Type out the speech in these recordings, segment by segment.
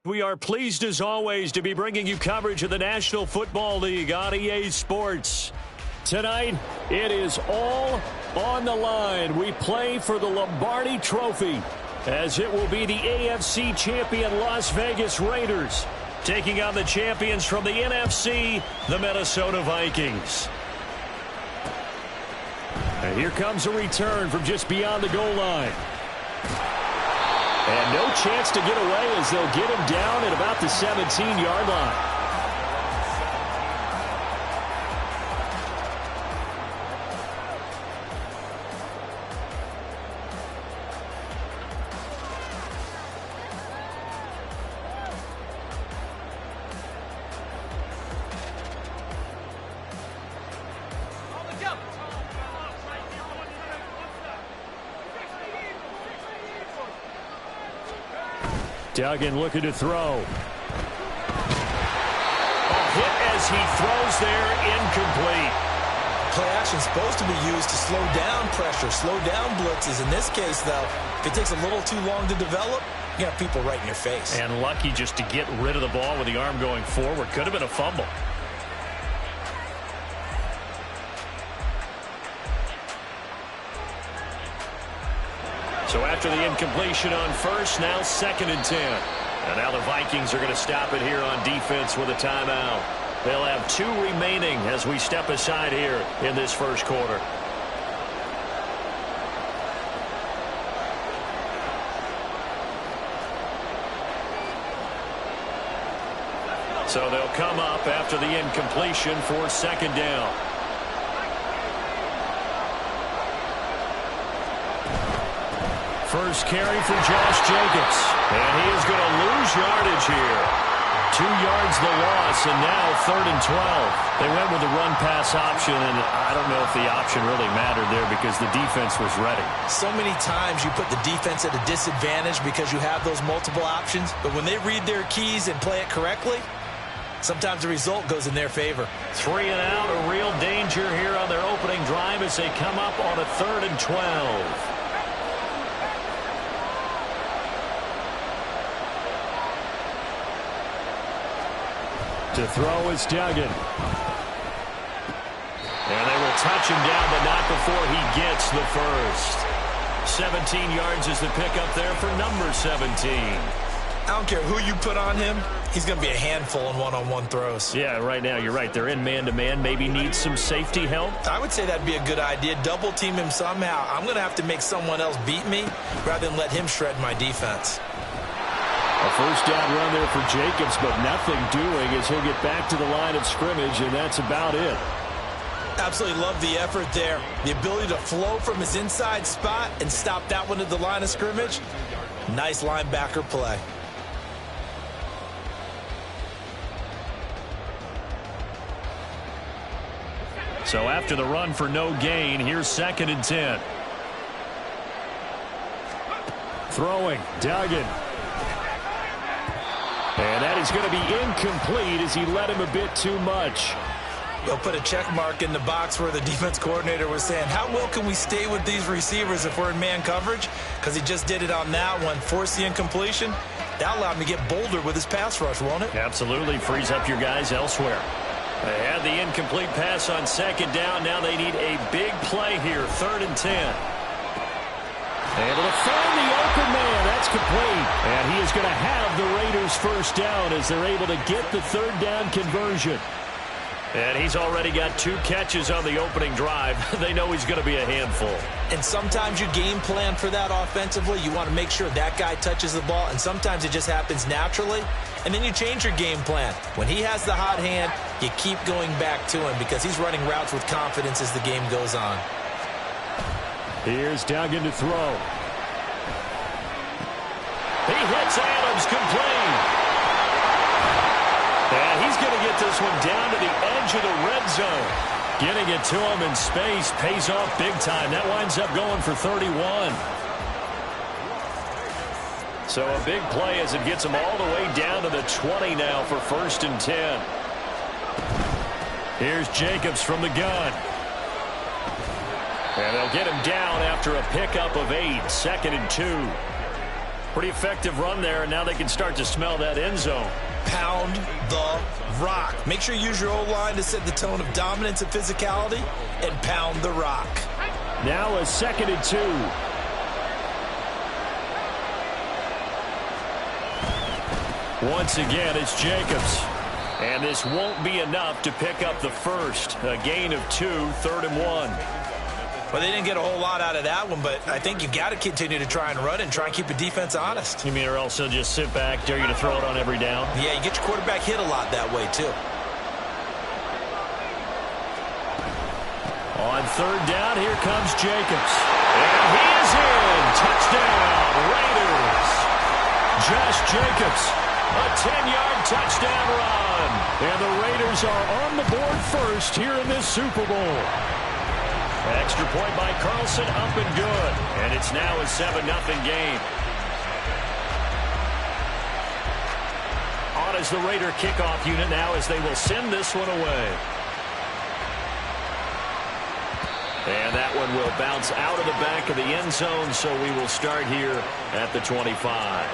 We are pleased as always to be bringing you coverage of the National Football League on EA Sports. Tonight, it is all on the line. We play for the Lombardi Trophy, as it will be the AFC champion Las Vegas Raiders taking on the champions from the NFC, the Minnesota Vikings. And here comes a return from just beyond the goal line. And no chance to get away as they'll get him down at about the 17-yard line. Duggan looking to throw. A hit as he throws there, incomplete. Play action is supposed to be used to slow down pressure, slow down blitzes. In this case, though, if it takes a little too long to develop, you have people right in your face. And lucky just to get rid of the ball with the arm going forward. Could have been a fumble. So after the incompletion on first, now 2nd and 10. And now the Vikings are going to stop it here on defense with a timeout. They'll have 2 remaining as we step aside here in this first quarter. So they'll come up after the incompletion for 2nd down. First carry for Josh Jacobs. And he is going to lose yardage here. 2 yards the loss, and now 3rd and 12. They went with the run-pass option, and I don't know if the option really mattered there because the defense was ready. So many times you put the defense at a disadvantage because you have those multiple options, but when they read their keys and play it correctly, sometimes the result goes in their favor. 3 and out, a real danger here on their opening drive as they come up on a 3rd and 12. To throw is Duggan. And they will touch him down, but not before he gets the first. 17 yards is the pickup there for number 17. I don't care who you put on him. He's going to be a handful in one-on-one throws. Yeah, right now you're right. They're in man-to-man. Maybe needs some safety help. I would say that'd be a good idea. Double team him somehow. I'm going to have to make someone else beat me rather than let him shred my defense. A first down run there for Jacobs, but nothing doing as he'll get back to the line of scrimmage, and that's about it. Absolutely love the effort there. The ability to flow from his inside spot and stop that one at the line of scrimmage. Nice linebacker play. So after the run for no gain, here's 2nd and 10. Throwing, Duggan. And that is going to be incomplete as he let him a bit too much. They'll put a check mark in the box where the defense coordinator was saying, how well can we stay with these receivers if we're in man coverage? Because he just did it on that one, forced the incompletion. That allowed him to get bolder with his pass rush, won't it? Absolutely, frees up your guys elsewhere. They had the incomplete pass on 2nd down. Now they need a big play here, 3rd and 10. Able to find the open man. That's complete. And he is going to have the Raiders first down as they're able to get the 3rd down conversion. And he's already got 2 catches on the opening drive. They know he's going to be a handful. And sometimes you game plan for that offensively. You want to make sure that guy touches the ball. And sometimes it just happens naturally. And then you change your game plan. When he has the hot hand, you keep going back to him because he's running routes with confidence as the game goes on. Here's Duggan to throw. He hits Adams, complete. And he's going to get this one down to the edge of the red zone. Getting it to him in space pays off big time. That winds up going for 31. So a big play as it gets him all the way down to the 20 now for 1st and 10. Here's Jacobs from the gun. And they'll get him down after a pickup of 8, 2nd and 2. Pretty effective run there, and now they can start to smell that end zone. Pound the rock. Make sure you use your O-line to set the tone of dominance and physicality, and pound the rock. Now a 2nd and 2. Once again, it's Jacobs. And this won't be enough to pick up the first. A gain of 2, 3rd and 1. Well, they didn't get a whole lot out of that one, but I think you got to continue to try and run and try and keep the defense honest. You mean or else they'll just sit back, dare you to throw it on every down? Yeah, you get your quarterback hit a lot that way, too. On 3rd down, here comes Jacobs. And he is in. Touchdown, Raiders. Josh Jacobs, a 10-yard touchdown run. And the Raiders are on the board first here in this Super Bowl. Extra point by Carlson, up and good. And it's now a 7-0 game. On is the Raider kickoff unit now as they will send this one away. And that one will bounce out of the back of the end zone, so we will start here at the 25.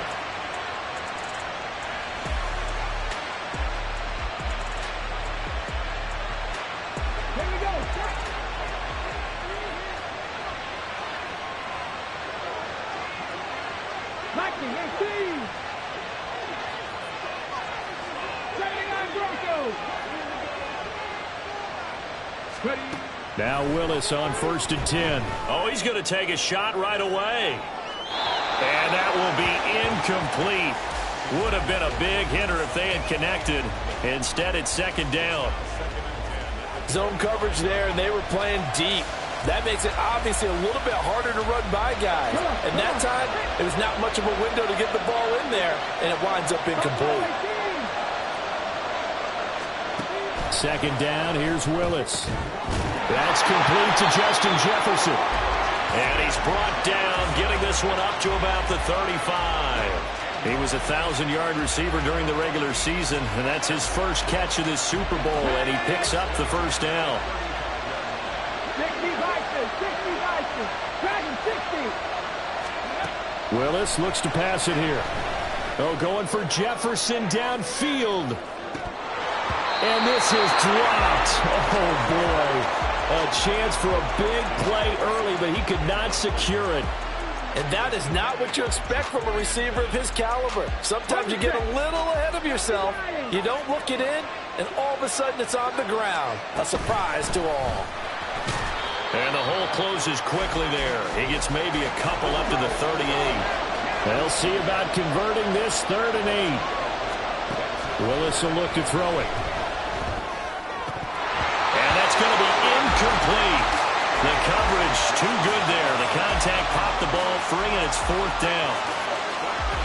Now Willis on 1st and 10. Oh, he's going to take a shot right away. And that will be incomplete. Would have been a big hitter if they had connected. Instead, it's 2nd down. Zone coverage there, and they were playing deep. That makes it obviously a little bit harder to run by guys. And that time, it was not much of a window to get the ball in there, and it winds up incomplete. 2nd down, here's Willis. That's complete to Justin Jefferson. And he's brought down, getting this one up to about the 35. He was a 1,000-yard receiver during the regular season, and that's his first catch of this Super Bowl, and he picks up the 1st down. 60. Willis looks to pass it here. Oh, going for Jefferson downfield. And this is dropped. Oh, boy. A chance for a big play early, but he could not secure it. And that is not what you expect from a receiver of his caliber. Sometimes you get a little ahead of yourself. You don't look it in, and all of a sudden it's on the ground. A surprise to all. And the hole closes quickly there. He gets maybe a couple up to the 38. They'll see about converting this 3rd and 8. Willis will look to throw it. And that's going to be incomplete. The coverage too good there. The contact popped the ball free, and it's 4th down.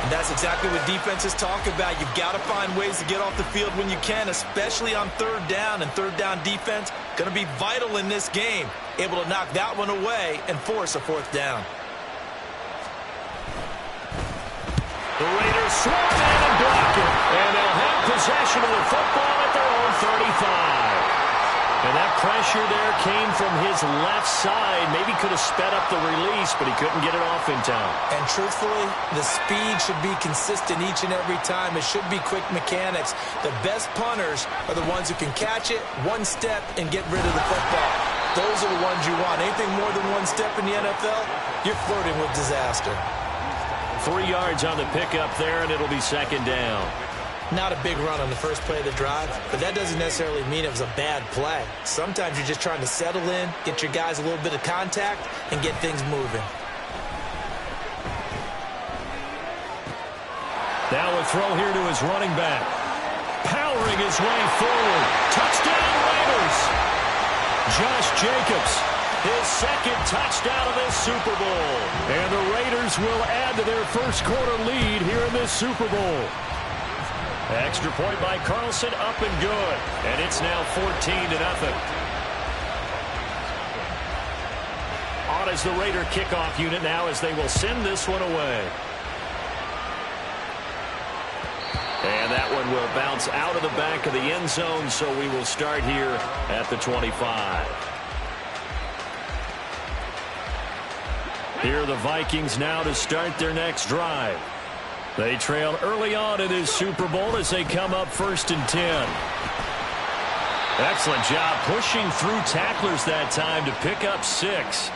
And that's exactly what defenses talk about. You've got to find ways to get off the field when you can, especially on 3rd down. And 3rd down defense going to be vital in this game. Able to knock that one away and force a 4th down. The Raiders swarm in and block it. And they'll have possession of the football at their own 35. And that pressure there came from his left side. Maybe could have sped up the release, but he couldn't get it off in time. And truthfully, the speed should be consistent each and every time. It should be quick mechanics. The best punters are the ones who can catch it, one step, and get rid of the football. Those are the ones you want. Anything more than one step in the NFL, you're flirting with disaster. 3 yards on the pickup there, and it'll be 2nd down. Not a big run on the first play of the drive, but that doesn't necessarily mean it was a bad play. Sometimes you're just trying to settle in, get your guys a little bit of contact, and get things moving. Now a throw here to his running back. Powering his way forward. Touchdown, Raiders! Josh Jacobs, his 2nd touchdown of this Super Bowl. And the Raiders will add to their first quarter lead here in this Super Bowl. Extra point by Carlson, up and good. And it's now 14-0. On is the Raider kickoff unit now as they will send this one away. And that one will bounce out of the back of the end zone, so we will start here at the 25. Here are the Vikings now to start their next drive. They trail early on in this Super Bowl as they come up 1st and 10. Excellent job pushing through tacklers that time to pick up 6.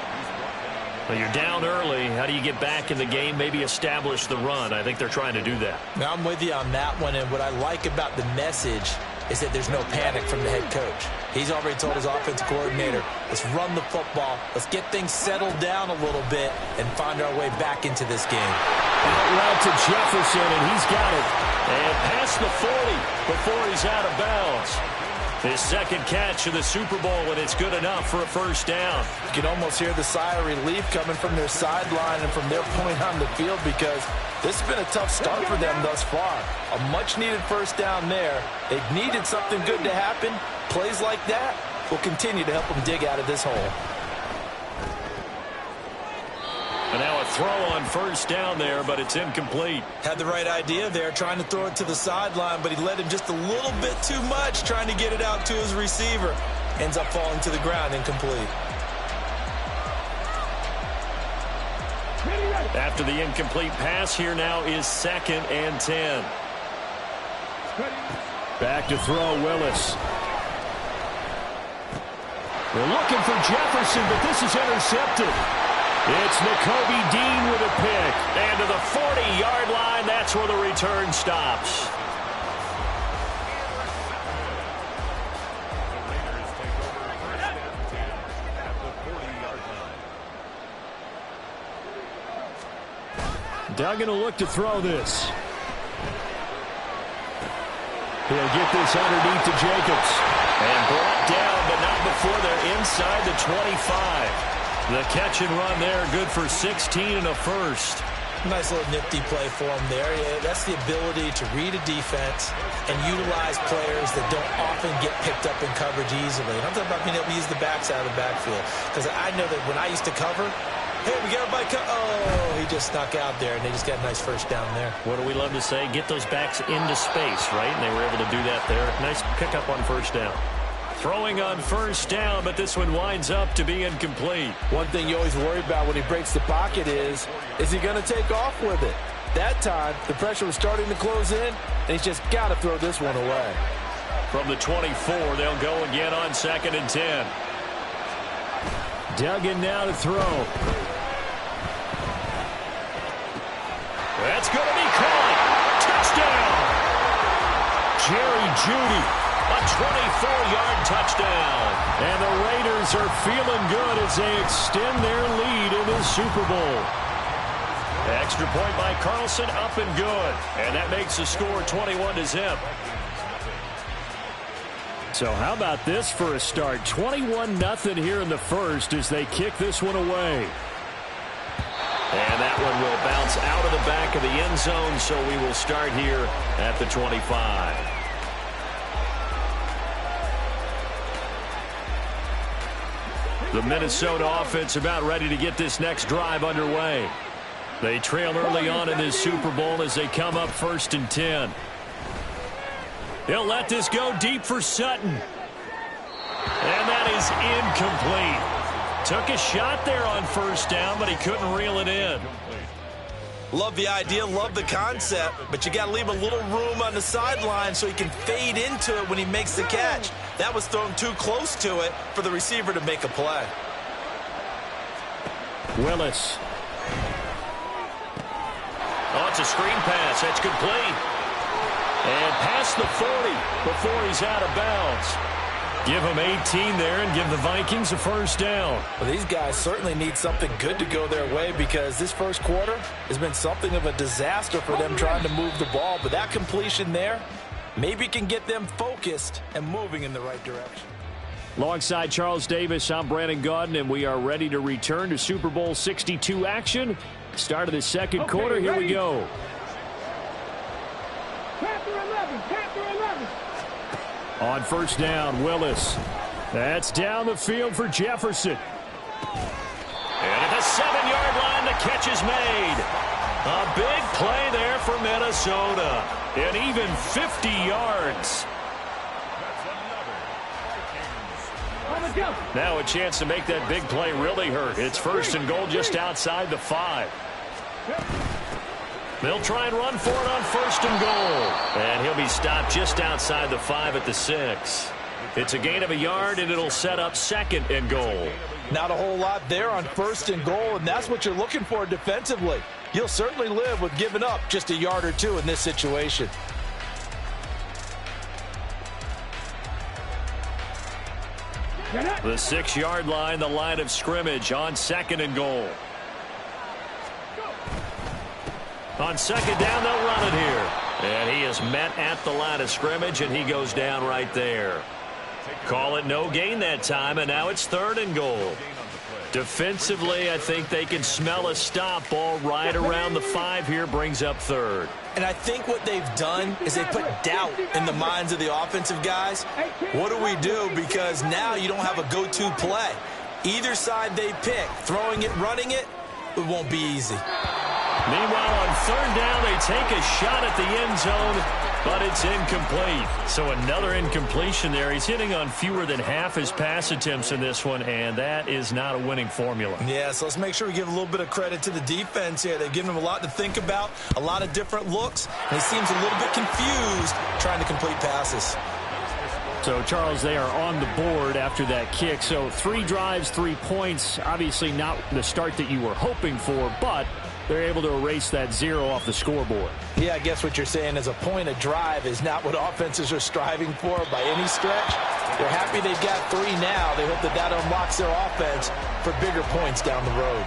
Well, you're down early. How do you get back in the game, maybe establish the run? I think they're trying to do that. Now, I'm with you on that one, and what I like about the message is that there's no panic from the head coach. He's already told his offensive coordinator, let's run the football, let's get things settled down a little bit and find our way back into this game. Out route to Jefferson, and he's got it. And past the 40 before he's out of bounds. His second catch in the Super Bowl, and it's good enough for a 1st down. You can almost hear the sigh of relief coming from their sideline and from their point on the field, because this has been a tough start for them thus far. A much-needed 1st down there. They've needed something good to happen. Plays like that will continue to help them dig out of this hole. And now a throw on 1st down there, but it's incomplete. Had the right idea there, trying to throw it to the sideline, but he led him just a little bit too much, trying to get it out to his receiver. Ends up falling to the ground, incomplete. After the incomplete pass, here now is 2nd and 10. Back to throw, Willis. They're looking for Jefferson, but this is intercepted. It's Nakobe Dean with a pick. And to the 40-yard line, that's where the return stops. Duggan will look to throw this. He'll get this underneath to Jacobs. And brought down, but not before they're inside the 25. The catch and run there, good for 16 and a 1st. Nice little nifty play for him there. Yeah, that's the ability to read a defense and utilize players that don't often get picked up in coverage easily. And I'm talking about being able to use the backside of the backfield. Because I know that when I used to cover, hey, we got everybody oh, he just snuck out there, and they just got a nice 1st down there. What do we love to say? Get those backs into space, right? And they were able to do that there. Nice pickup on 1st down. Throwing on 1st down, but this one winds up to be incomplete. One thing you always worry about when he breaks the pocket is he going to take off with it? That time, the pressure was starting to close in, and he's just got to throw this one away. From the 24, they'll go again on 2nd and 10. Duggan now to throw. That's going to be caught. Touchdown. Jerry Jeudy. A 24-yard touchdown. And the Raiders are feeling good as they extend their lead in the Super Bowl. Extra point by Carlson, up and good. And that makes the score 21-0. So how about this for a start? 21-0 here in the 1st as they kick this one away. And that one will bounce out of the back of the end zone, so we will start here at the 25. The Minnesota offense about ready to get this next drive underway. They trail early on in this Super Bowl as they come up 1st and 10. He'll let this go deep for Sutton. And that is incomplete. Took a shot there on 1st down, but he couldn't reel it in. Love the idea, love the concept, but you got to leave a little room on the sideline so he can fade into it when he makes the catch. That was thrown too close to it for the receiver to make a play. Willis. Oh, it's a screen pass. That's complete. And past the 40 before he's out of bounds. Give him 18 there and give the Vikings a 1st down. Well, these guys certainly need something good to go their way, because this 1st quarter has been something of a disaster for them trying to move the ball. But that completion there maybe can get them focused and moving in the right direction. Alongside Charles Davis, I'm Brandon Gaudin, and we are ready to return to Super Bowl 62 action. Start of the 2nd quarter. Here we go. On 1st down, Willis. That's down the field for Jefferson. And at the 7-yard line, the catch is made. A big play there for Minnesota. And even 50 yards. Now a chance to make that big play really hurt. It's 1st and goal just outside the 5. They'll try and run for it on 1st and goal. And he'll be stopped just outside the 5 at the 6. It's a gain of a yard, and it'll set up 2nd and goal. Not a whole lot there on 1st and goal, and that's what you're looking for defensively. You'll certainly live with giving up just a yard or two in this situation. The 6-yard line, the line of scrimmage on 2nd and goal. On 2nd down, they'll run it here. And he is met at the line of scrimmage, and he goes down right there. Call it no gain that time, and now it's 3rd and goal. Defensively, I think they can smell a stop. Ball right around the 5 here, brings up 3rd. And I think what they've done is they put doubt in the minds of the offensive guys. What do we do? Because now you don't have a go-to play. Either side they pick, throwing it, running it, it won't be easy. Meanwhile, on 3rd down, they take a shot at the end zone, but it's incomplete. So another incompletion there. He's hitting on fewer than half his pass attempts in this one, and that is not a winning formula. Yeah, so let's make sure we give a little bit of credit to the defense here. They've given him a lot to think about, a lot of different looks, and he seems a little bit confused trying to complete passes. So, Charles, they are on the board after that kick. So 3 drives, 3 points. Obviously not the start that you were hoping for, but they're able to erase that 0 off the scoreboard. Yeah, I guess what you're saying is a point of drive is not what offenses are striving for by any stretch. They're happy they've got 3 now. They hope that that unlocks their offense for bigger points down the road.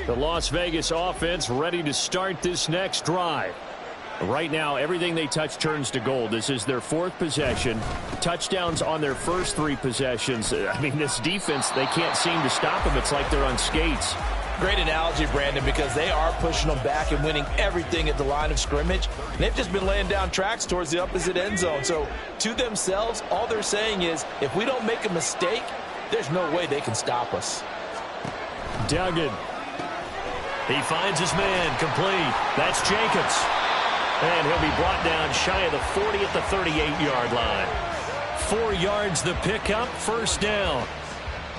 The Las Vegas offense ready to start this next drive. Right now, everything they touch turns to gold. This is their 4th possession. Touchdowns on their first 3 possessions. I mean, this defense, they can't seem to stop them. It's like they're on skates. Great analogy, Brandon, because they are pushing them back and winning everything at the line of scrimmage. And they've just been laying down tracks towards the opposite end zone. So, to themselves, all they're saying is, if we don't make a mistake, there's no way they can stop us. Duggan. He finds his man, complete. That's Jacobs. And he'll be brought down shy of the 40 at the 38-yard line. 4 yards the pickup, 1st down.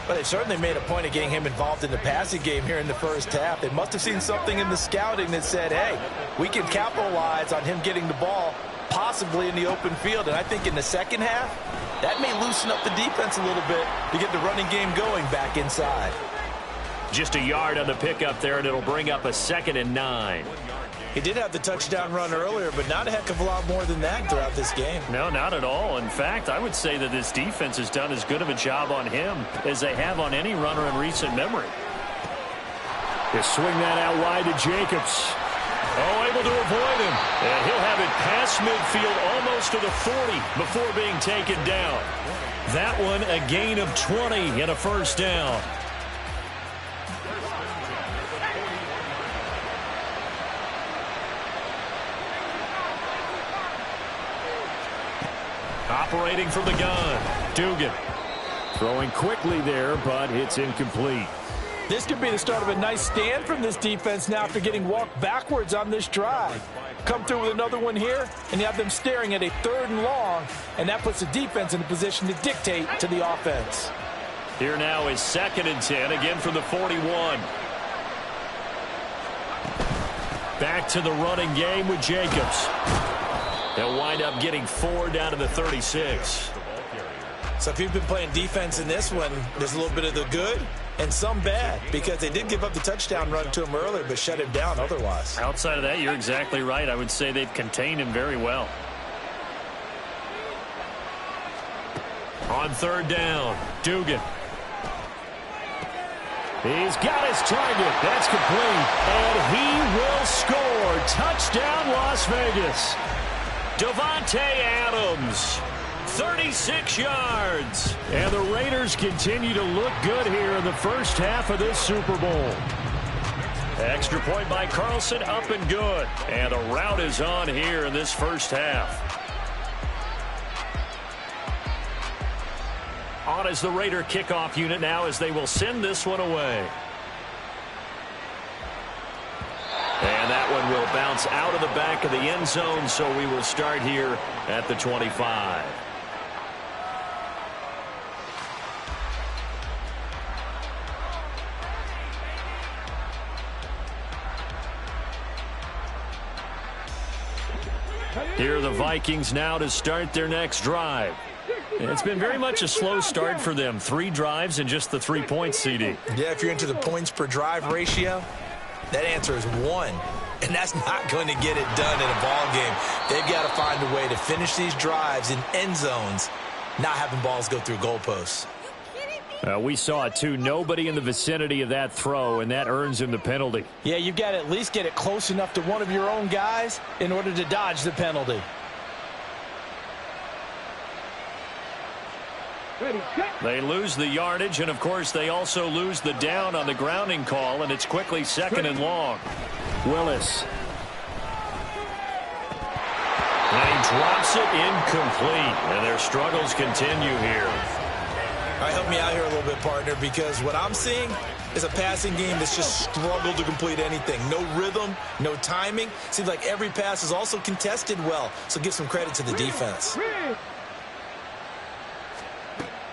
Well, they certainly made a point of getting him involved in the passing game here in the first half. They must have seen something in the scouting that said, hey, we can capitalize on him getting the ball possibly in the open field. And I think in the second half, that may loosen up the defense a little bit to get the running game going back inside. Just a yard on the pickup there, and it'll bring up a 2nd and 9. He did have the touchdown run earlier, but not a heck of a lot more than that throughout this game. No, not at all. In fact, I would say that this defense has done as good of a job on him as they have on any runner in recent memory. They swing that out wide to Jacobs. Oh, able to avoid him. And he'll have it past midfield almost to the 40 before being taken down. That one a gain of 20 and a 1st down. Operating from the gun, Dugan. Throwing quickly there, but it's incomplete. This could be the start of a nice stand from this defense now after getting walked backwards on this drive. Come through with another one here, and you have them staring at a 3rd and long, and that puts the defense in a position to dictate to the offense. Here now is 2nd and 10, again from the 41. Back to the running game with Jacobs. They'll wind up getting 4 down to the 36. So if you've been playing defense in this one, there's a little bit of the good and some bad, because they did give up the touchdown run to him earlier but shut him down otherwise. Outside of that, you're exactly right. I would say they've contained him very well. On 3rd down, Dugan. He's got his target. That's complete. And he will score. Touchdown, Las Vegas. Davante Adams, 36 yards. And the Raiders continue to look good here in the first half of this Super Bowl. Extra point by Carlson, up and good. And the rout is on here in this first half. On is the Raider kickoff unit now as they will send this one away. And that one will bounce out of the back of the end zone, so we will start here at the 25. Here are the Vikings now to start their next drive. It's been very much a slow start for them. 3 drives and just the 3 points, CD. Yeah, if you're into the points per drive ratio, that answer is 1. And that's not going to get it done in a ball game. They've got to find a way to finish these drives in end zones, not having balls go through goalposts. We saw it, too. Nobody in the vicinity of that throw, and that earns him the penalty. Yeah, you've got to at least get it close enough to one of your own guys in order to dodge the penalty. They lose the yardage, and, of course, they also lose the down on the grounding call, and it's quickly 2nd and long. Willis. And he drops it incomplete, and their struggles continue here. All right, help me out here a little bit, partner, because what I'm seeing is a passing game that's just struggled to complete anything. No rhythm, no timing. Seems like every pass is also contested well, so give some credit to the defense.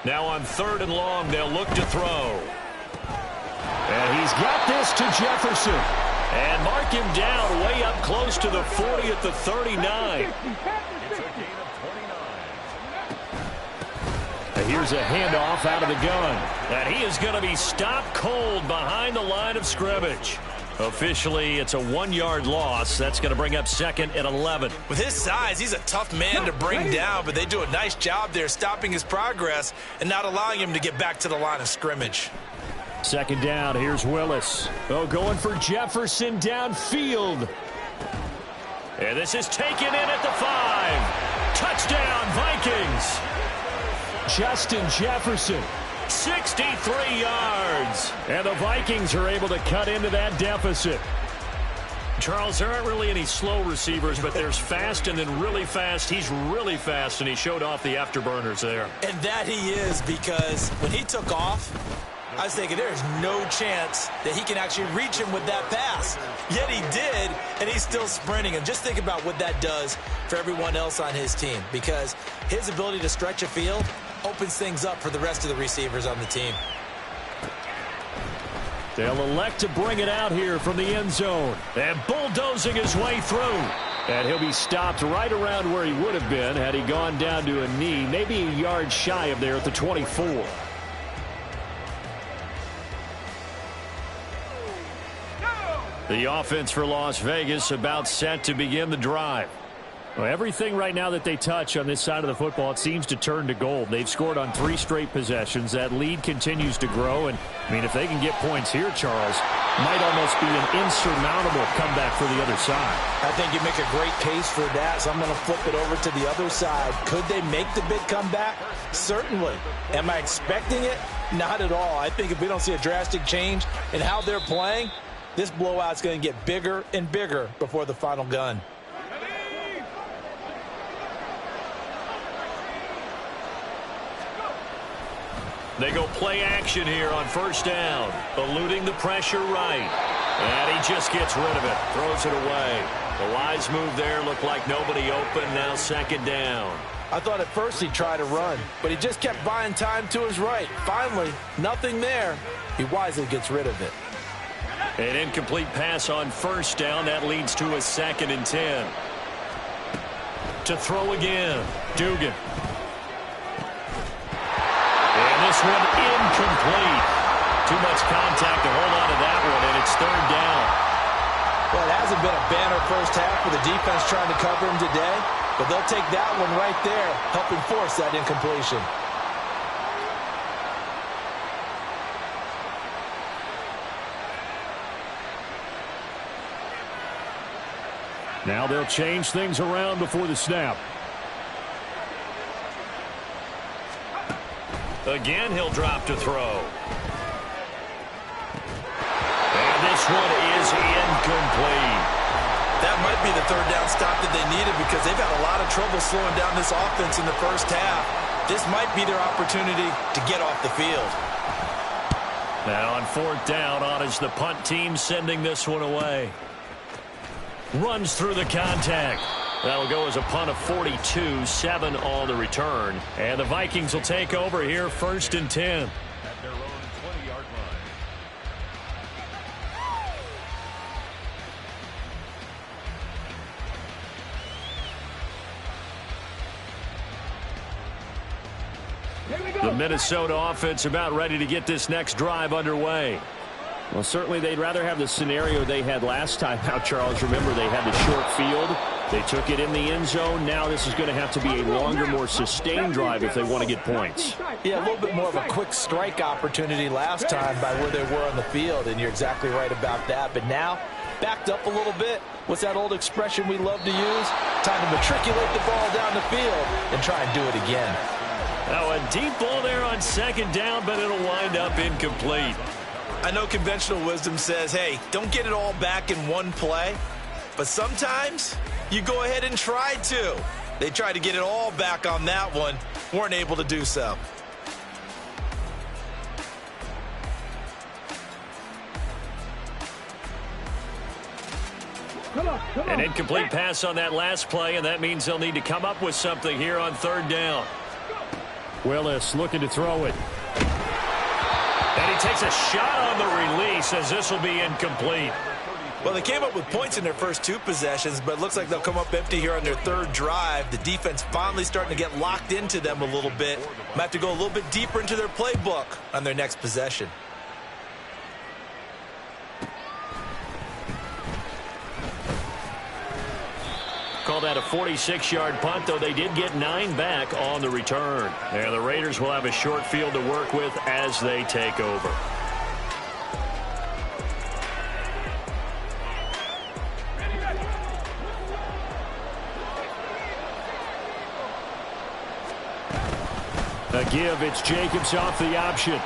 Now on 3rd and long, they'll look to throw. And he's got this to Jefferson. And mark him down way up close to the 40 at the 39. Here's a handoff out of the gun. And he is going to be stopped cold behind the line of scrimmage. Officially, it's a 1-yard loss. That's going to bring up 2nd and 11. With his size, he's a tough man to bring down, but they do a nice job there stopping his progress and not allowing him to get back to the line of scrimmage. 2nd down, here's Willis. Oh, going for Jefferson downfield. And this is taken in at the 5. Touchdown, Vikings. Justin Jefferson, 63 yards. And the Vikings are able to cut into that deficit. Charles, there aren't really any slow receivers, but there's fast and then really fast. He's really fast, and he showed off the afterburners there. And that he is, because when he took off, I was thinking there's no chance that he can actually reach him with that pass. Yet he did, and he's still sprinting. And just think about what that does for everyone else on his team, because his ability to stretch a field opens things up for the rest of the receivers on the team. They'll elect to bring it out here from the end zone. And bulldozing his way through. And he'll be stopped right around where he would have been had he gone down to a knee, maybe a yard shy of there at the 24. The offense for Las Vegas about set to begin the drive. Well, everything right now that they touch on this side of the football, it seems to turn to gold. They've scored on 3 straight possessions. That lead continues to grow. And, I mean, if they can get points here, Charles, might almost be an insurmountable comeback for the other side. I think you make a great case for that, so I'm going to flip it over to the other side. Could they make the big comeback? Certainly. Am I expecting it? Not at all. I think if we don't see a drastic change in how they're playing, this blowout's going to get bigger and bigger before the final gun. They go play action here on 1st down. Eluding the pressure right. And he just gets rid of it. Throws it away. The wise move there. Looked like nobody open. Now 2nd down. I thought at first he'd try to run, but he just kept buying time to his right. Finally, nothing there. He wisely gets rid of it. An incomplete pass on 1st down. That leads to a 2nd and 10. To throw again. Dugan. And this one incomplete. Too much contact to hold on to that one, and it's 3rd down. Well, it hasn't been a banner first half for the defense trying to cover him today, but they'll take that one right there, helping force that incompletion. Now they'll change things around before the snap. Again, he'll drop to throw. And this one is incomplete. That might be the 3rd down stop that they needed, because they've had a lot of trouble slowing down this offense in the first half. This might be their opportunity to get off the field. Now on 4th down, on is the punt team sending this one away. Runs through the contact. That'll go as a punt of 42, 7 on the return. And the Vikings will take over here, 1st and 10. At their own 20-yard line. The Minnesota offense about ready to get this next drive underway. Well, certainly they'd rather have the scenario they had last time out, Charles. Remember, they had the short field. They took it in the end zone. Now this is going to have to be a longer, more sustained drive if they want to get points. Yeah, a little bit more of a quick strike opportunity last time by where they were on the field, and you're exactly right about that. But now, backed up a little bit. What's that old expression we love to use? Time to matriculate the ball down the field and try and do it again. Now a deep ball there on second down, but it'll wind up incomplete. I know conventional wisdom says, hey, don't get it all back in one play. But sometimes you go ahead and try to. They tried to get it all back on that one. Weren't able to do so. An incomplete pass on that last play, and that means they'll need to come up with something here on third down. Willis looking to throw it. And he takes a shot on the release as this will be incomplete. Well, they came up with points in their first two possessions, but it looks like they'll come up empty here on their third drive. The defense finally starting to get locked into them a little bit. Might have to go a little bit deeper into their playbook on their next possession. Call that a 46-yard punt, though they did get 9 back on the return. And the Raiders will have a short field to work with as they take over. A give, it's Jacobs off the option.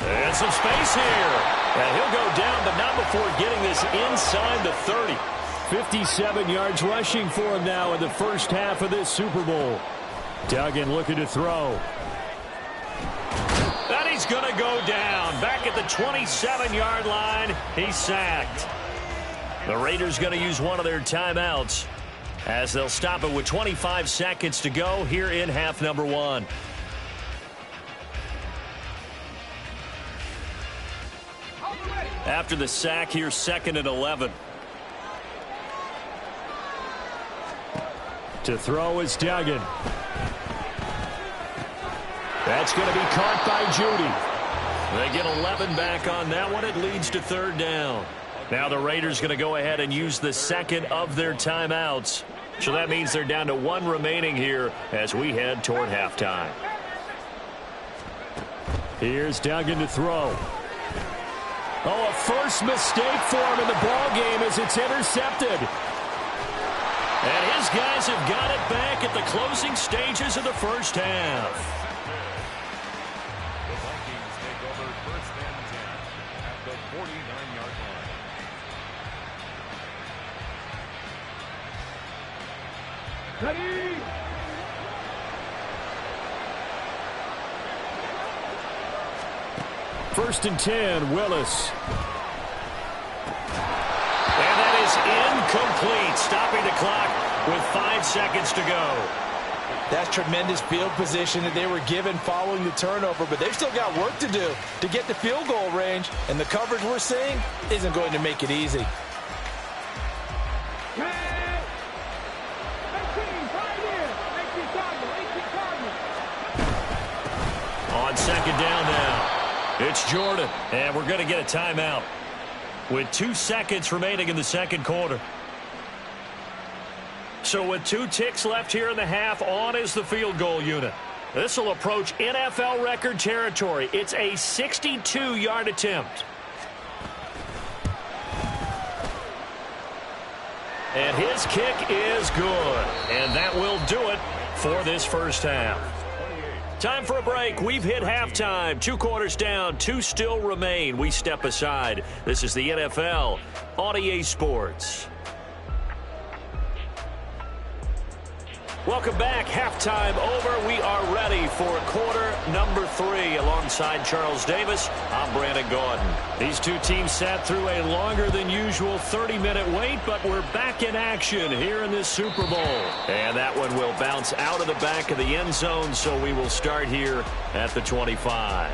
And some space here. And he'll go down, but not before getting this inside the 30. 57 yards rushing for him now in the first half of this Super Bowl. Duggan looking to throw. And he's going to go down. Back at the 27-yard line, he's sacked. The Raiders going to use one of their timeouts as they'll stop it with 25 seconds to go here in half number 1. After the sack here, 2nd and 11. To throw is Duggan. That's going to be caught by Judy. They get 11 back on that one. It leads to third down. Now the Raiders going to go ahead and use the second of their timeouts. So that means they're down to 1 remaining here as we head toward halftime. Here's Duggan to throw. Oh, a first mistake for him in the ball game as it's intercepted. And his guys have got it back at the closing stages of the first half. The Vikings take over 1st and 10 at the 49-yard line. Ready? First and 10, Willis. And that is incomplete, stopping the clock with 5 seconds to go. That's tremendous field position that they were given following the turnover, but they've still got work to do to get the field goal range, and the coverage we're seeing isn't going to make it easy. On second down now. It's Jordan, and we're going to get a timeout with 2 seconds remaining in the second quarter. So with 2 ticks left here in the half, on is the field goal unit. This will approach NFL record territory. It's a 62-yard attempt. And his kick is good, and that will do it for this first half. Time for a break. We've hit halftime. 2 quarters down, 2 still remain. We step aside. This is the NFL on EA Sports. Welcome back. Halftime over. We are ready for quarter number 3. Alongside Charles Davis, I'm Brandon Gordon. These two teams sat through a longer than usual 30-minute wait, but we're back in action here in this Super Bowl. And that one will bounce out of the back of the end zone, so we will start here at the 25.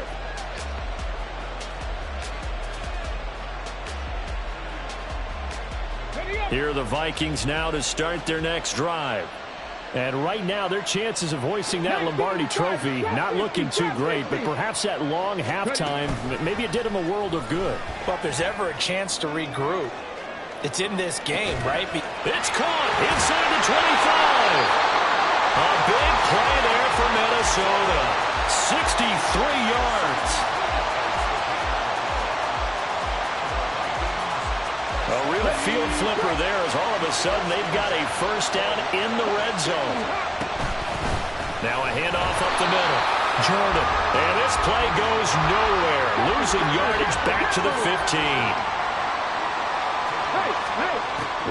Here are the Vikings now to start their next drive. And right now, their chances of hoisting that Lombardi trophy, not looking too great, but perhaps that long halftime, maybe it did them a world of good. But if there's ever a chance to regroup, it's in this game, right? It's caught inside the 25. A big play there for Minnesota. 63 yards. A real field flipper there as all of a sudden they've got a first down in the red zone. Now a handoff up the middle. Jordan. And this play goes nowhere. Losing yardage back to the 15.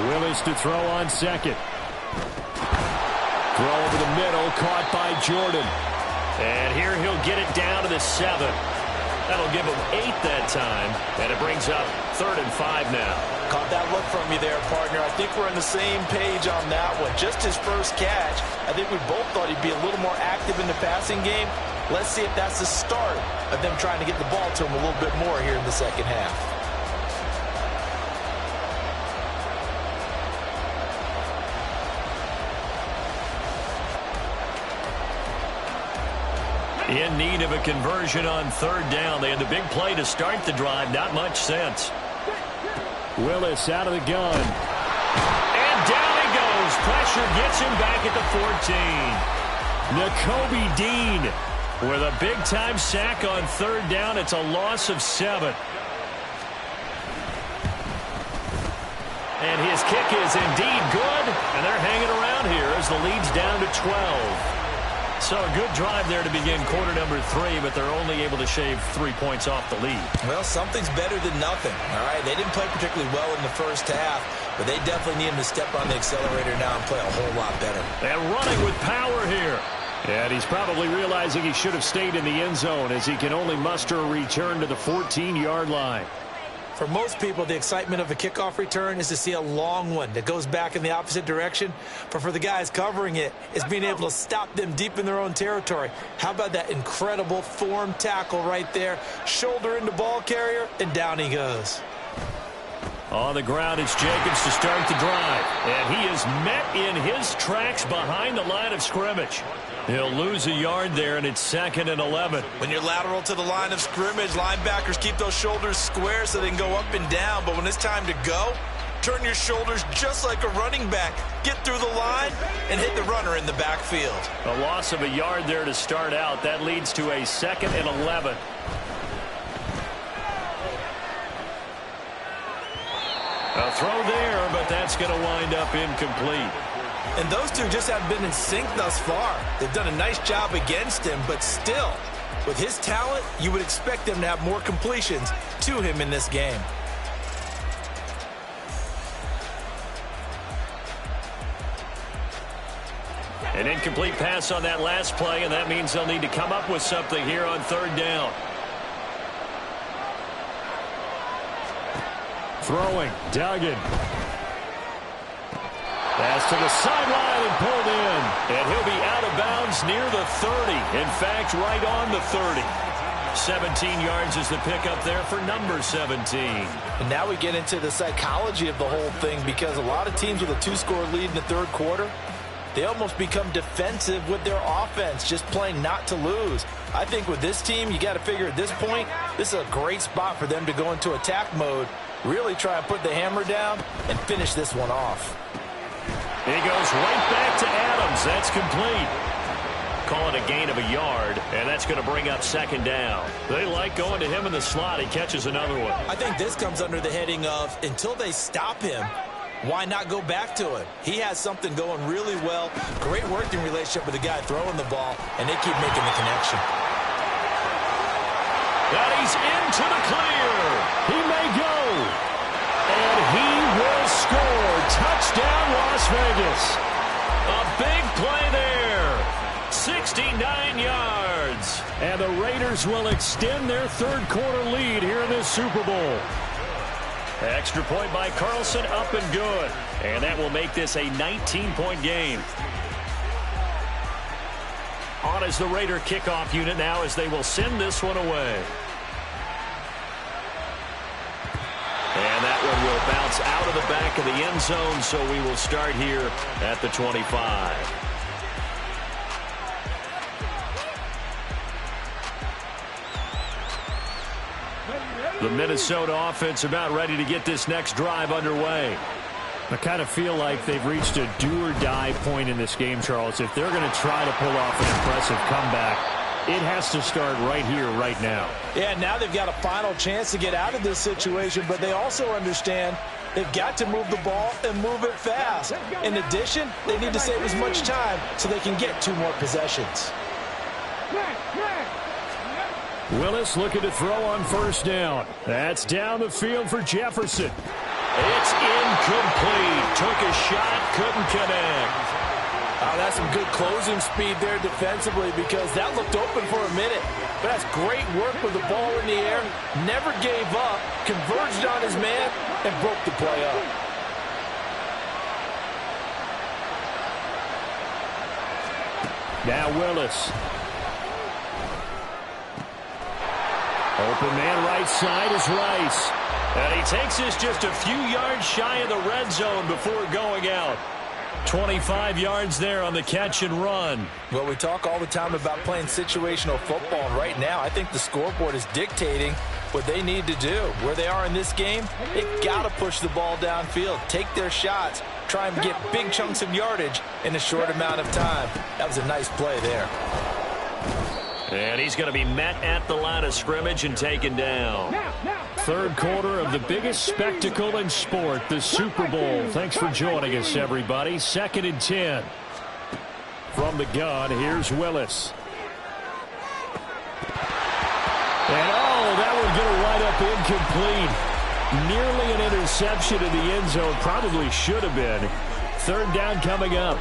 Willis to throw on second. Throw over the middle, caught by Jordan. And here he'll get it down to the 7. That'll give him 8 that time. And it brings up 3rd and 5 now. Caught that look from you there, partner. I think we're on the same page on that one. Just his first catch, I think we both thought he'd be a little more active in the passing game. Let's see if that's the start of them trying to get the ball to him a little bit more here in the second half. In need of a conversion on 3rd down. They had the big play to start the drive. Not much sense. Willis out of the gun. And down he goes. Pressure gets him back at the 14. Nakobe Dean with a big-time sack on 3rd down. It's a loss of 7. And his kick is indeed good. And they're hanging around here as the lead's down to 12. So a good drive there to begin quarter number 3, but they're only able to shave 3 points off the lead. Well, something's better than nothing, all right? They didn't play particularly well in the first half, but they definitely need him to step on the accelerator now and play a whole lot better. And running with power here. And he's probably realizing he should have stayed in the end zone as he can only muster a return to the 14-yard line. For most people, the excitement of a kickoff return is to see a long one that goes back in the opposite direction. But for the guys covering it, it's being able to stop them deep in their own territory. How about that incredible form tackle right there? Shoulder into ball carrier, and down he goes. On the ground, it's Jacobs to start the drive. And he is met in his tracks behind the line of scrimmage. He'll lose a yard there, and it's 2nd and 11. When you're lateral to the line of scrimmage, linebackers keep those shoulders square so they can go up and down. But when it's time to go, turn your shoulders just like a running back. Get through the line and hit the runner in the backfield. A loss of a yard there to start out. That leads to a 2nd and 11. A throw there, but that's going to wind up incomplete. And those two just haven't been in sync thus far. They've done a nice job against him, but still, with his talent, you would expect them to have more completions to him in this game. An incomplete pass on that last play, and that means they'll need to come up with something here on 3rd down. Throwing, Duggan. Pass to the sideline and pulled in. And he'll be out of bounds near the 30. In fact, right on the 30. 17 yards is the pickup there for number 17. And now we get into the psychology of the whole thing, because a lot of teams with a 2-score lead in the 3rd quarter, they almost become defensive with their offense, just playing not to lose. I think with this team, you got to figure at this point, this is a great spot for them to go into attack mode, really try and put the hammer down and finish this one off. He goes right back to Adams. That's complete. Call it a gain of a yard, and that's going to bring up 2nd down. They like going to him in the slot. He catches another one. I think this comes under the heading of, until they stop him, why not go back to him? He has something going really well. Great working relationship with the guy throwing the ball, and they keep making the connection. And he's into the clear. He may go. And he will score. Touchdown, Las Vegas. A big play there. 69 yards. And the Raiders will extend their 3rd quarter lead here in this Super Bowl. Extra point by Carlson, up and good. And that will make this a 19-point game. On is the Raider kickoff unit now as they will send this one away. And that one will bounce out of the back of the end zone, so we will start here at the 25. The Minnesota offense about ready to get this next drive underway. I kind of feel like they've reached a do-or-die point in this game, Charles. If they're going to try to pull off an impressive comeback, it has to start right here, right now. Yeah, now they've got a final chance to get out of this situation, but they also understand they've got to move the ball and move it fast. In addition, they need to save as much time so they can get 2 more possessions. Willis looking to throw on first down. That's down the field for Jefferson. It's incomplete. Took a shot, couldn't connect. Oh, that's some good closing speed there defensively because that looked open for a minute. But that's great work with the ball in the air. Never gave up, converged on his man, and broke the play up. Now Willis. Open man right side is Rice. And he takes this just a few yards shy of the red zone before going out. 25 yards there on the catch and run. Well, we talk all the time about playing situational football, and right now I think the scoreboard is dictating what they need to do. Where they are in this game, they've got to push the ball downfield, take their shots, try and get big chunks of yardage in a short amount of time. That was a nice play there. And he's going to be met at the line of scrimmage and taken down. Third quarter of the biggest spectacle in sport, the Super Bowl. Thanks for joining us, everybody. 2nd and 10. From the gun, here's Willis. And, that one going to wind up incomplete. Nearly an interception in the end zone. Probably should have been. 3rd down coming up.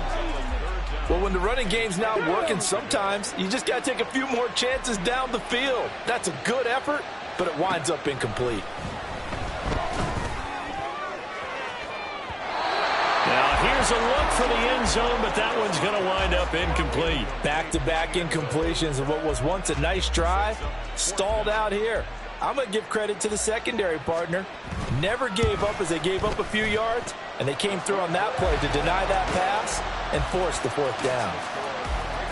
Well, when the running game's not working, sometimes you just got to take a few more chances down the field. That's a good effort, but it winds up incomplete. Now, here's a look for the end zone, but that one's going to wind up incomplete. Back-to-back incompletions of what was once a nice drive, stalled out here. I'm going to give credit to the secondary partner. Never gave up as they gave up a few yards, and they came through on that play to deny that pass and force the 4th down.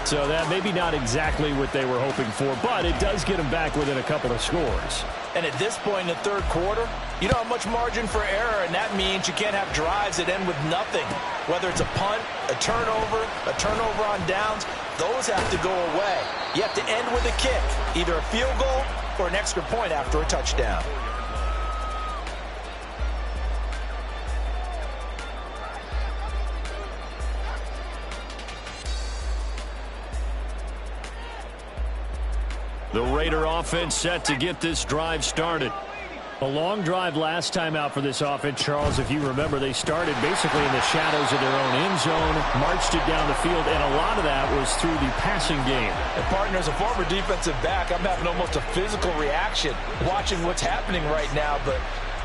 So that maybe not exactly what they were hoping for, but it does get them back within a couple of scores. And at this point in the 3rd quarter, you don't have much margin for error, and that means you can't have drives that end with nothing. Whether it's a punt, a turnover on downs, those have to go away. You have to end with a kick, either a field goal or an extra point after a touchdown. The Raider offense set to get this drive started. A long drive last time out for this offense, Charles. If you remember, they started basically in the shadows of their own end zone, marched it down the field, and a lot of that was through the passing game. And partner, as a former defensive back, I'm having almost a physical reaction watching what's happening right now, but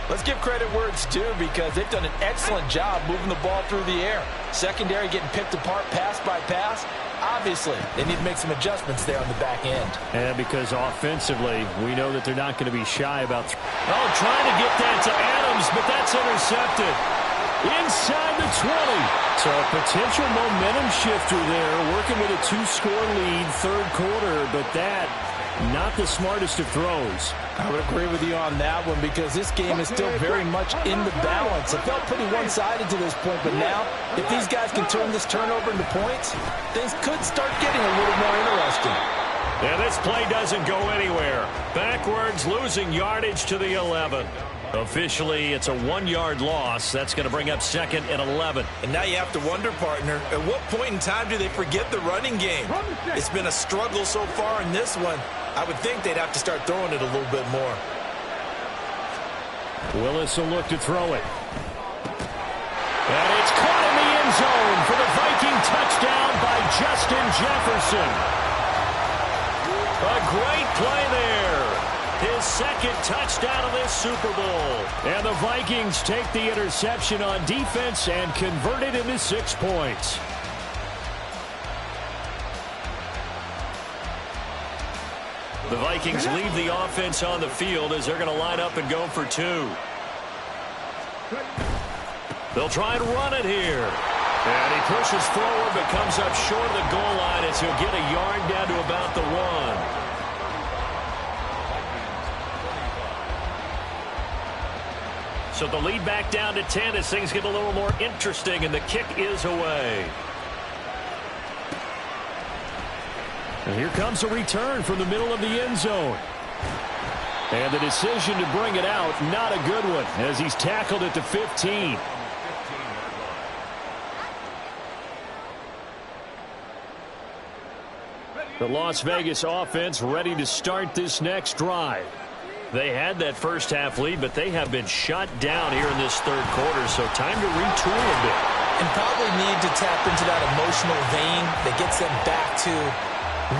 let's give credit where it's due because they've done an excellent job moving the ball through the air. Secondary getting picked apart pass by pass. Obviously, they need to make some adjustments there on the back end. And because offensively, we know that they're not going to be shy about trying to get that to Adams, but that's intercepted. Inside the 20. So a potential momentum shifter there, working with a 2-score lead, 3rd quarter, but that, not the smartest of throws. I would agree with you on that one because this game is still very much in the balance. It felt pretty one-sided to this point, but now, if these guys can turn this turnover into points, things could start getting a little more interesting. And this play doesn't go anywhere. Backwards, losing yardage to the 11. Officially, it's a 1-yard loss. That's going to bring up 2nd and 11. And now you have to wonder, partner, at what point in time do they forget the running game? It's been a struggle so far in this one. I would think they'd have to start throwing it a little bit more. Willis will look to throw it. And it's caught in the end zone for the Viking touchdown by Justin Jefferson. A great play there. His 2nd touchdown of this Super Bowl. And the Vikings take the interception on defense and convert it into 6 points. The Vikings leave the offense on the field as they're going to line up and go for 2. They'll try and run it here. And he pushes forward but comes up short of the goal line as he'll get a yard down to about the 1. So the lead back down to 10 as things get a little more interesting, and the kick is away. And here comes a return from the middle of the end zone. And the decision to bring it out, not a good one, as he's tackled at the 15. The Las Vegas offense ready to start this next drive. They had that first half lead, but they have been shut down here in this third quarter, so time to retool a bit. And probably need to tap into that emotional vein that gets them back to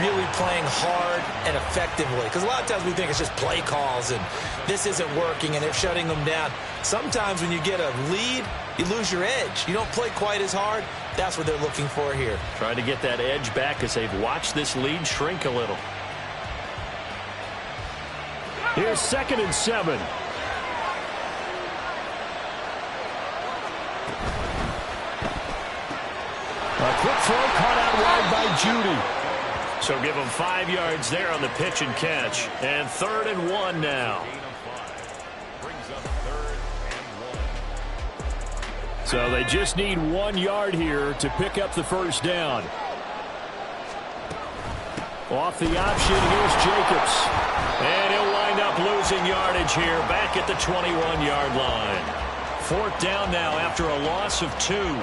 really playing hard and effectively. Because a lot of times we think it's just play calls and this isn't working and they're shutting them down. Sometimes when you get a lead, you lose your edge. You don't play quite as hard. That's what they're looking for here. Trying to get that edge back as they've watched this lead shrink a little. Here's 2nd and 7. A quick throw caught out wide by Judy. So give them 5 yards there on the pitch and catch. And 3rd and 1 now. So they just need 1 yard here to pick up the first down. Off the option, here's Jacobs. And he'll wind up losing yardage here back at the 21-yard line. 4th down now after a loss of 2.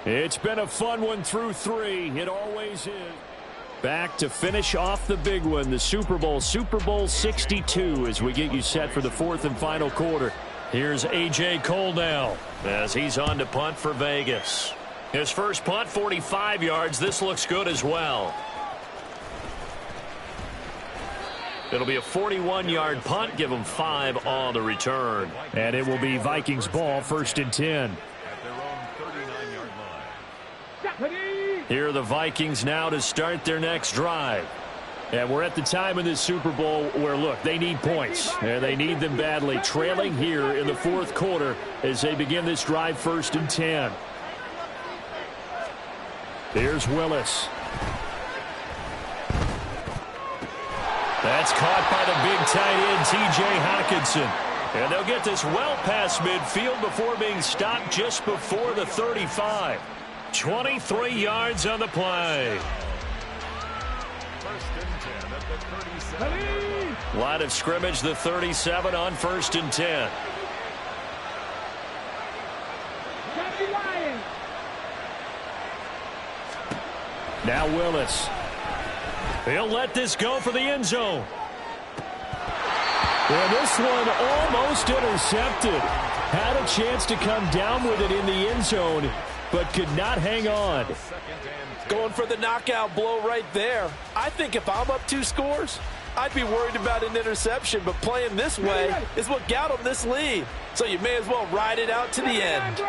It's been a fun one through 3. It always is. Back to finish off the big one, the Super Bowl 62, as we get you set for the 4th and final quarter. Here's A.J. Cole now as he's on to punt for Vegas. His first punt, 45 yards. This looks good as well. It'll be a 41-yard punt. Give them 5 on the return. And it will be Vikings ball, 1st and 10. Here are the Vikings now to start their next drive. And we're at the time in this Super Bowl where, look, they need points. And they need them badly. Trailing here in the 4th quarter as they begin this drive, 1st and 10. Here's Willis. That's caught by the big tight end, T.J. Hockenson. And they'll get this well past midfield before being stopped just before the 35. 23 yards on the play. Line of scrimmage, the 37 on 1st and 10. Now Willis. He'll let this go for the end zone. And this one almost intercepted. Had a chance to come down with it in the end zone, but could not hang on. Going for the knockout blow right there. I think if I'm up 2 scores, I'd be worried about an interception, but playing this way is what got them this lead. So you may as well ride it out to the end.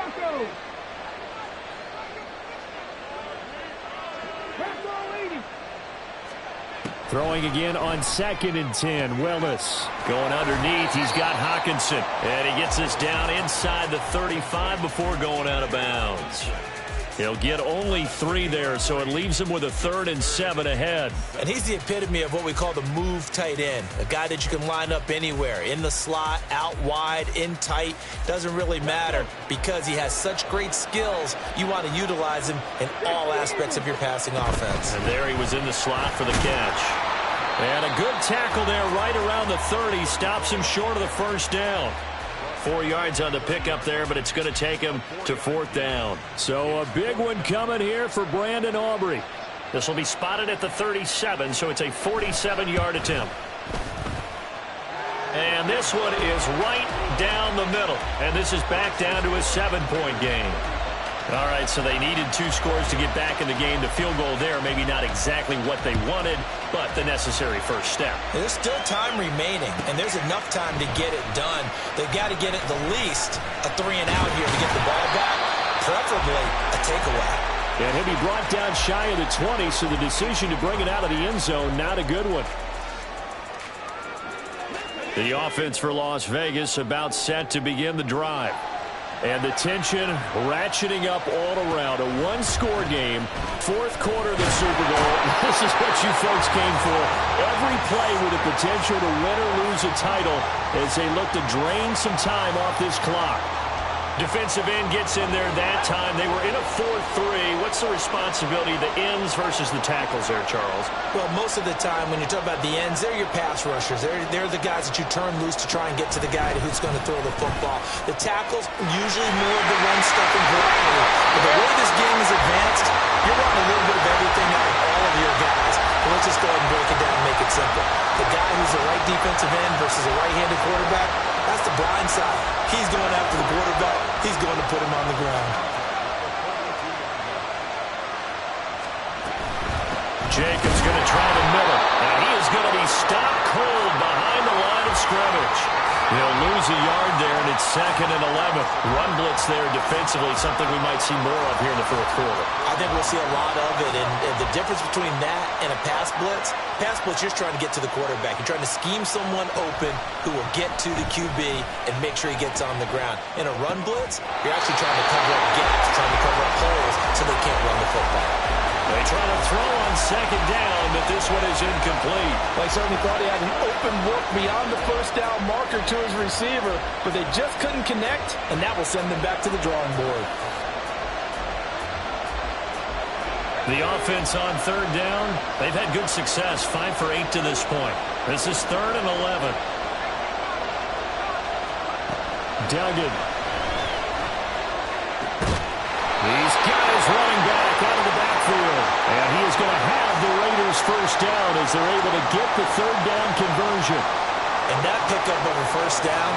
Throwing again on 2nd and 10. Willis going underneath. He's got Hockenson. And he gets us down inside the 35 before going out of bounds. He'll get only 3 there, so it leaves him with a 3rd and 7 ahead. And he's the epitome of what we call the move tight end. A guy that you can line up anywhere. In the slot, out wide, in tight. Doesn't really matter because he has such great skills. You want to utilize him in all aspects of your passing offense. And there he was in the slot for the catch. And a good tackle there right around the 30. Stops him short of the first down. 4 yards on the pickup there, but it's going to take him to 4th down. So a big one coming here for Brandon Aubrey. This will be spotted at the 37, so it's a 47-yard attempt. And this one is right down the middle. And this is back down to a 7-point game. All right, so they needed 2 scores to get back in the game. The field goal there, maybe not exactly what they wanted, but the necessary first step. There's still time remaining, and there's enough time to get it done. They've got to get at the least a 3 and out here to get the ball back, preferably a takeaway. And he'll be brought down shy of the 20, so the decision to bring it out of the end zone, not a good one. The offense for Las Vegas about set to begin the drive. And the tension ratcheting up all around. A one-score game, fourth quarter of the Super Bowl. This is what you folks came for. Every play with the potential to win or lose a title as they look to drain some time off this clock. Defensive end gets in there that time. They were in a 4-3. What's the responsibility of the ends versus the tackles there, Charles? Well, most of the time when you talk about the ends, they're your pass rushers. They're the guys that you turn loose to try and get to the guy who's going to throw the football. The tackles, usually more of the run stuff and variety. But the way this game is advanced, you're running a little bit of everything out of all of your guys. But let's just go ahead and break it down and make it simple. The guy who's the right defensive end versus a right-handed quarterback, that's the blind side. He's going after the quarterback. He's going to put him on the ground. Jacobs going to try to middle. Now he is going to be stopped cold behind the line of scrimmage. They'll lose a yard there, and it's 2nd and 11. Run blitz there defensively, something we might see more of here in the fourth quarter. I think we'll see a lot of it, and the difference between that and a pass blitz, you're just trying to get to the quarterback. You're trying to scheme someone open who will get to the QB and make sure he gets on the ground. In a run blitz, you're actually trying to cover up gaps, trying to cover up holes so they can't run the football. They try to throw on 2nd down, but this one is incomplete. They certainly thought he had an open look beyond the first down marker to his receiver, but they just couldn't connect, and that will send them back to the drawing board. The offense on 3rd down, they've had good success, 5 for 8 to this point. This is 3rd and 11. Duggan. These guys running back out of the backfield. And he is going to have the Raiders first down as they're able to get the 3rd down conversion. And that pickup of a first down,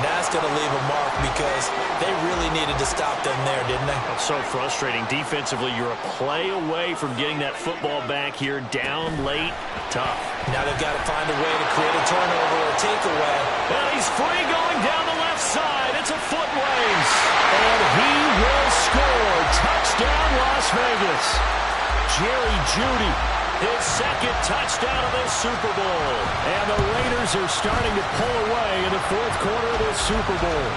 that's going to leave a mark because they really needed to stop them there, didn't they? It's so frustrating. Defensively, you're a play away from getting that football back here down late. Tough. Now they've got to find a way to create a turnover or a takeaway. Well, he's free going down the left side. It's a foot race. And he will score. Touchdown, Las Vegas. Jerry Jeudy. His 2nd touchdown of this Super Bowl. And the Raiders are starting to pull away in the 4th quarter of this Super Bowl.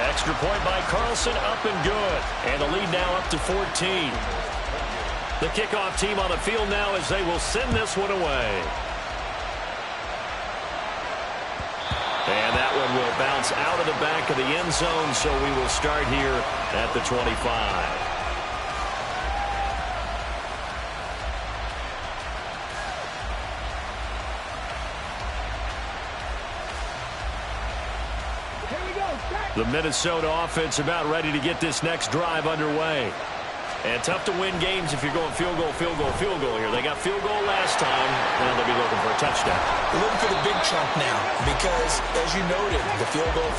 Extra point by Carlson, up and good. And the lead now up to 14. The kickoff team on the field now as they will send this one away. And that one will bounce out of the back of the end zone, so we will start here at the 25. The Minnesota offense about ready to get this next drive underway. And tough to win games if you're going field goal, field goal, field goal here. They got field goal last time. Now they'll be looking for a touchdown. They're looking for the big chunk now because, as you noted, the field goal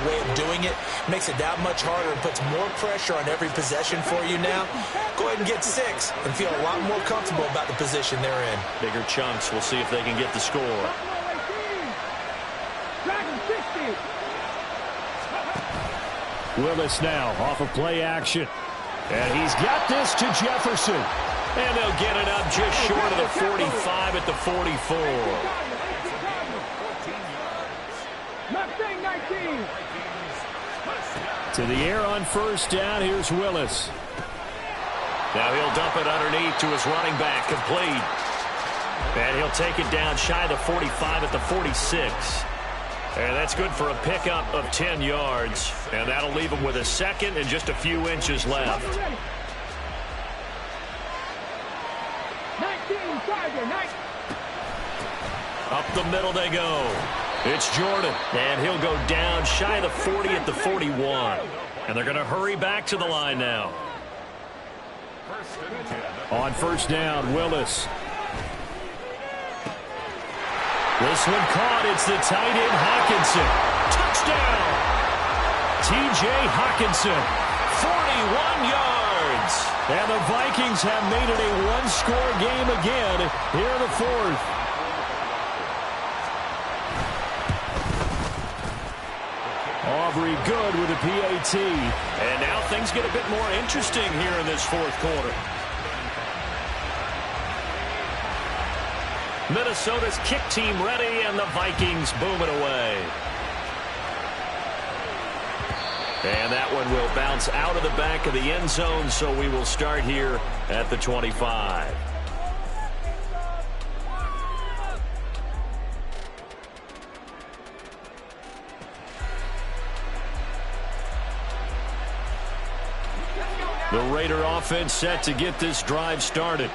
way of doing it makes it that much harder and puts more pressure on every possession for you now. Go ahead and get 6 and feel a lot more comfortable about the position they're in. Bigger chunks. We'll see if they can get the score. Willis now off of play action. And he's got this to Jefferson. And they'll get it up just short of the 45 at the 44. To the air on first down. Here's Willis. Now he'll dump it underneath to his running back. Complete. And he'll take it down shy of the 45 at the 46. And that's good for a pickup of 10 yards. And that'll leave him with a 2nd and just a few inches left. 19, Up the middle they go. It's Jordan. And he'll go down shy of the 40 at the 41. And they're going to hurry back to the line now. On first down, Willis. This one caught. It's the tight end, Hockenson. Touchdown! T.J. Hockenson, 41 yards. And the Vikings have made it a one-score game again here in the 4th. Aubrey good with a PAT. And now things get a bit more interesting here in this 4th quarter. Minnesota's kick team ready, and the Vikings boom it away. And that one will bounce out of the back of the end zone, so we will start here at the 25. The Raider offense set to get this drive started.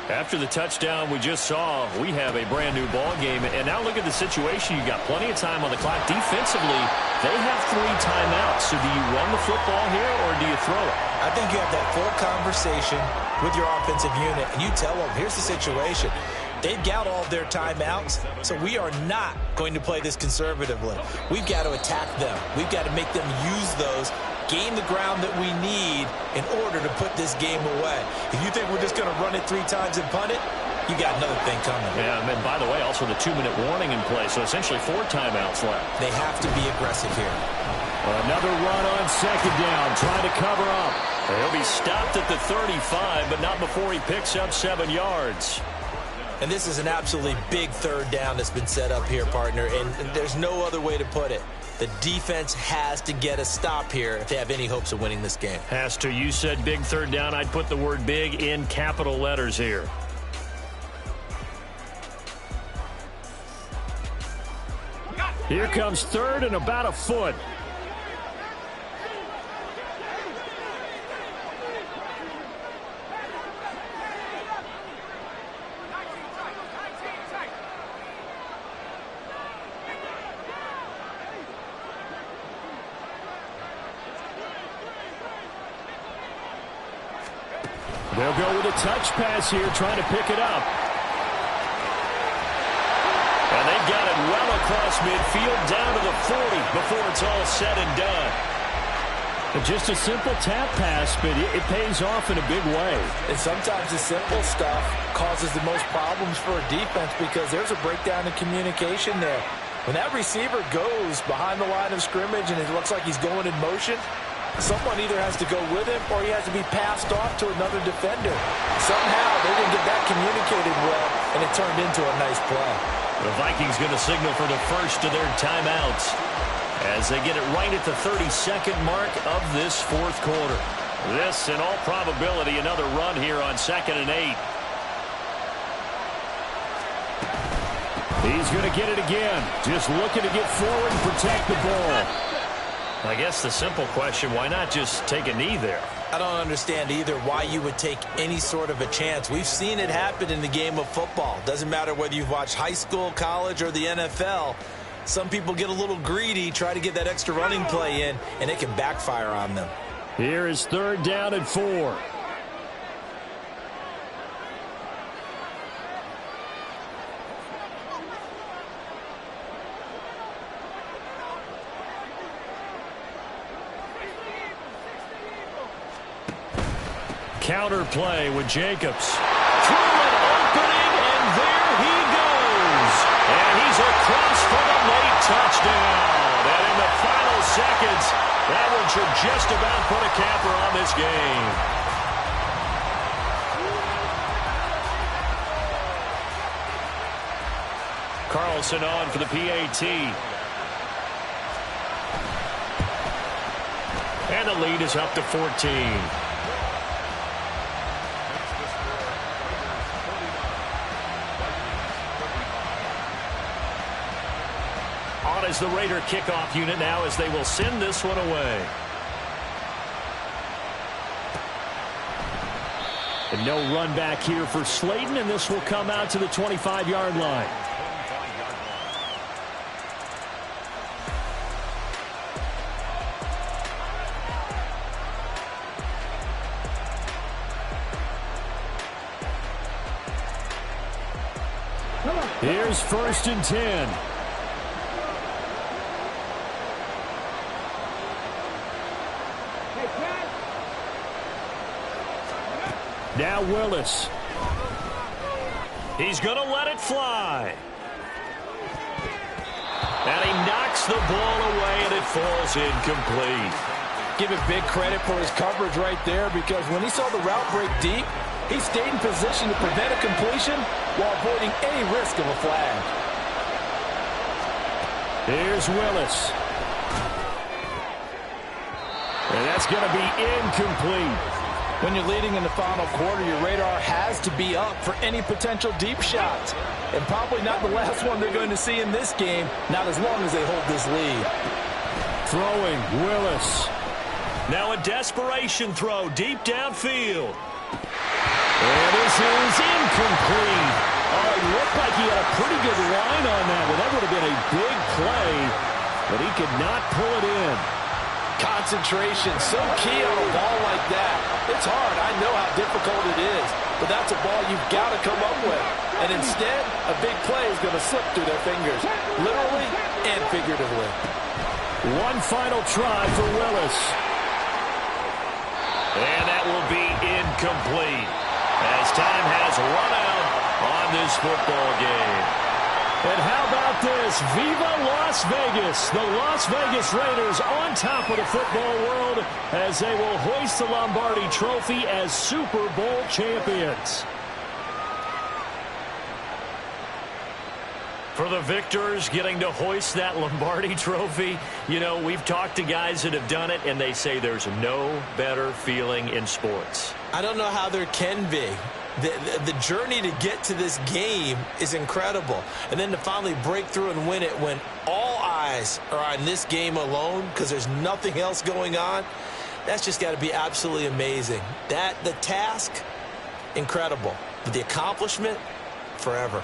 After the touchdown we just saw, we have a brand new ball game. And now look at the situation. You got plenty of time on the clock. Defensively, they have 3 timeouts. So do you run the football here or do you throw it? I think you have that full conversation with your offensive unit, and you tell them, here's the situation. They've got all their timeouts, so we are not going to play this conservatively. We've got to attack them. We've got to make them use those, gain the ground that we need in order to put this game away. If you think we're just going to run it 3 times and punt it, you got another thing coming. Yeah, and by the way, also the 2-minute warning in play, so essentially 4 timeouts left. They have to be aggressive here. Another run on second down, trying to cover up. He'll be stopped at the 35, but not before he picks up 7 yards. And this is an absolutely big 3rd down that's been set up here, partner, and there's no other way to put it. The defense has to get a stop here if they have any hopes of winning this game. Has to. You said big 3rd down. I'd put the word big in capital letters here. Here comes 3rd and about a foot. They'll go with a touch pass here, trying to pick it up. And they've got it well across midfield, down to the 40 before it's all said and done. And just a simple tap pass, but it pays off in a big way. And sometimes the simple stuff causes the most problems for a defense because there's a breakdown in communication there. When that receiver goes behind the line of scrimmage and it looks like he's going in motion, someone either has to go with him or he has to be passed off to another defender. Somehow they didn't get that communicated well, and it turned into a nice play. The Vikings going to signal for the first of their timeouts as they get it right at the 32nd mark of this 4th quarter. This, in all probability, another run here on 2nd and 8. He's going to get it again. Just looking to get forward and protect the ball. I guess the simple question, why not just take a knee there? I don't understand either why you would take any sort of a chance. We've seen it happen in the game of football. Doesn't matter whether you've watched high school, college, or the NFL. Some people get a little greedy, try to get that extra running play in, and it can backfire on them. Here is 3rd down and 4. Counter play with Jacobs. Through an opening, and there he goes. And he's across for the late touchdown. And in the final seconds, that one should just about put a capper on this game. Carlson on for the PAT. And the lead is up to 14. Is the Raider kickoff unit now as they will send this one away. And no run back here for Slayton, and this will come out to the 25-yard line. Here's 1st and 10. Now Willis. He's going to let it fly. And he knocks the ball away, and it falls incomplete. Give it big credit for his coverage right there because when he saw the route break deep, he stayed in position to prevent a completion while avoiding any risk of a flag. Here's Willis. And that's going to be incomplete. When you're leading in the final quarter, your radar has to be up for any potential deep shots. And probably not the last one they're going to see in this game, not as long as they hold this lead. Throwing, Willis. Now a desperation throw deep downfield. And this is incomplete. Oh, it looked like he had a pretty good line on that one. That would have been a big play, but he could not pull it in. Concentration, so key on a ball like that. It's hard. I know how difficult it is, but that's a ball you've got to come up with. And instead, a big play is going to slip through their fingers, literally and figuratively. One final try for Willis. And that will be incomplete as time has run out on this football game. And how about this? Viva Las Vegas! The Las Vegas Raiders on top of the football world as they will hoist the Lombardi Trophy as Super Bowl champions. For the victors getting to hoist that Lombardi Trophy, you know, we've talked to guys that have done it, and they say there's no better feeling in sports. I don't know how there can be. The journey to get to this game is incredible. And then to finally break through and win it when all eyes are on this game alone because there's nothing else going on, that's just got to be absolutely amazing. The task, incredible. But the accomplishment, forever.